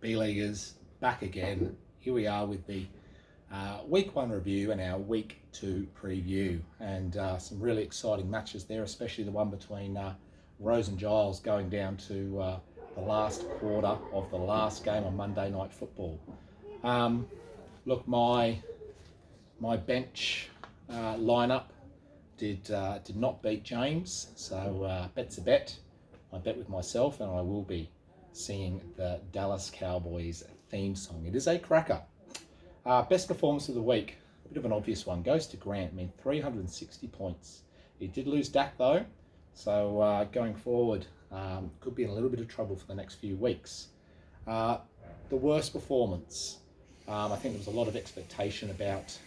B-Leaguers back again. Here we are with the week 1 review and our week 2 preview, and some really exciting matches there, especially the one between Rose and Giles going down to the last quarter of the last game on Monday Night Football. Look, my bench lineup did not beat James, so bet's a bet. I bet with myself, and I will be singing the Dallas Cowboys theme song. It is a cracker. Best performance of the week, a bit of an obvious one, goes to Grant. 360 points. He did lose Dak though, so going forward could be in a little bit of trouble for the next few weeks. The worst performance, I think there was a lot of expectation about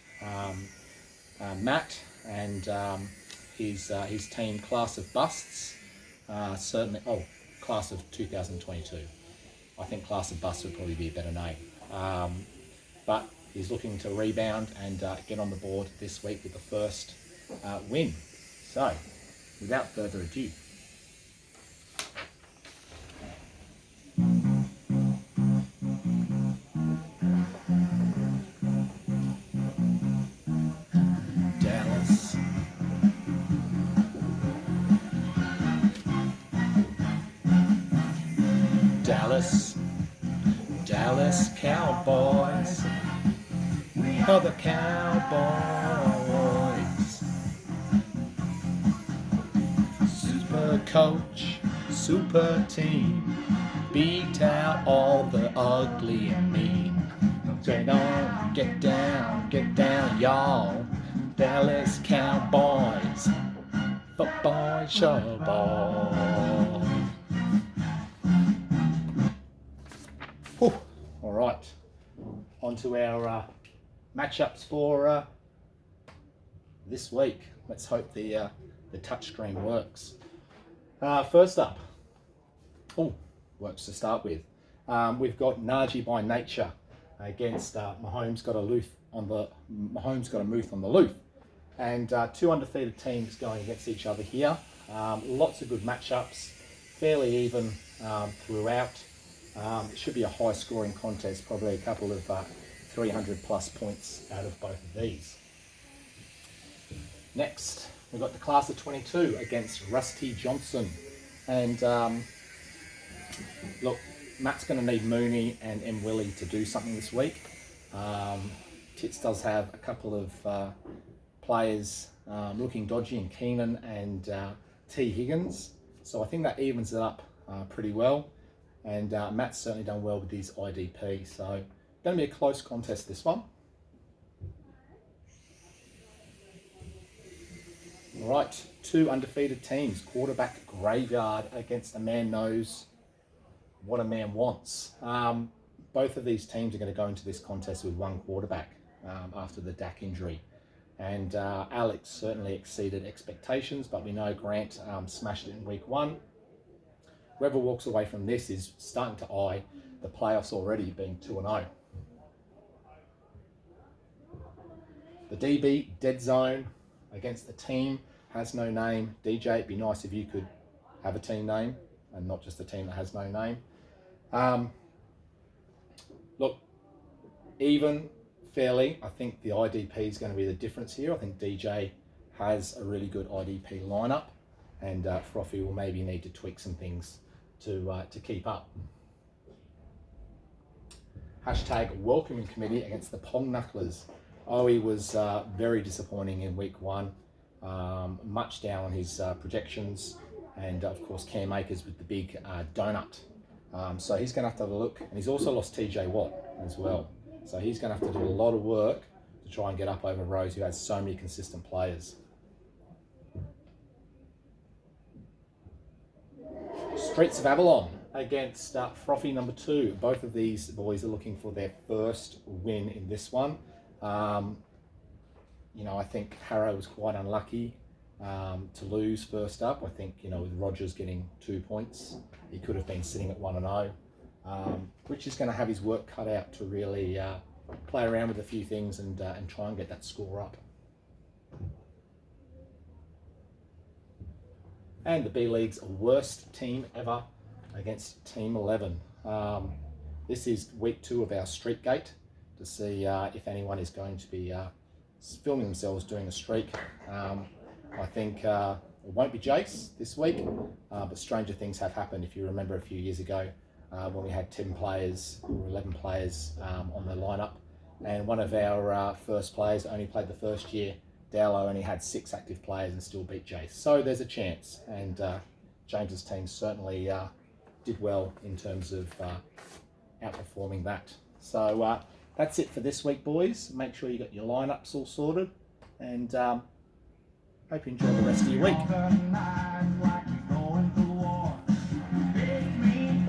Matt and his team Class of Busts. Certainly, Class of 2022. I think Class of Busts would probably be a better name. But he's looking to rebound and get on the board this week with the first win. So, without further ado, Dallas. Dallas Cowboys. Oh, the Cowboys. Super coach, super team, beat out all the ugly and mean. Get on, get down, y'all. Dallas Cowboys, football show ball. All right, on to our matchups for this week. Let's hope the touchscreen works. First up, works to start with. We've got Najee by Nature against Mahomes got a Muth on the Luth, and two undefeated teams going against each other here. Lots of good matchups, fairly even throughout. It should be a high scoring contest, probably a couple of 300 plus points out of both of these. Next, we've got the Class of 22 against Rusty Johnson. And look, Matt's going to need Mooney and M. Willie to do something this week. Tits does have a couple of players looking dodgy in Keenan and T. Higgins. So I think that evens it up pretty well. And Matt's certainly done well with his IDP. So going to be a close contest, this one. All right, two undefeated teams. Quarterback graveyard against a man knows what a man wants. Both of these teams are going to go into this contest with one quarterback after the Dak injury. And Alex certainly exceeded expectations, but we know Grant smashed it in week 1. Whoever walks away from this is starting to eye the playoffs already, being 2-0. The DB, dead zone against the team, has no name. DJ, it'd be nice if you could have a team name and not just a team that has no name. Look, even fairly, I think the IDP is going to be the difference here. I think DJ has a really good IDP lineup, and Frothy will maybe need to tweak some things to keep up. Hashtag welcoming committee against the Pong Knucklers. He was very disappointing in week 1, much down on his projections, and of course Cam Akers with the big donut. So he's going to have to have a look, and he's also lost TJ Watt as well. So he's going to have to do a lot of work to try and get up over Rose, who has so many consistent players. Streets of Avalon against Frothy number 2. Both of these boys are looking for their first win in this one. I think Harrow was quite unlucky to lose first up. I think, with Rogers getting 2 points, he could have been sitting at 1-0. Which is going to have his work cut out to really play around with a few things and try and get that score up. And the B-League's worst team ever against Team 11. This is week 2 of our Streak Gate to see if anyone is going to be filming themselves doing a streak. I think it won't be Jace this week, but stranger things have happened. If you remember a few years ago when we had 10 players or 11 players on the lineup, and one of our first players only played the first year. Dowlow only had 6 active players and still beat Jace. So there's a chance, and James's team certainly did well in terms of outperforming that. So that's it for this week, boys. Make sure you got your lineups all sorted, and hope you enjoy the rest of your week.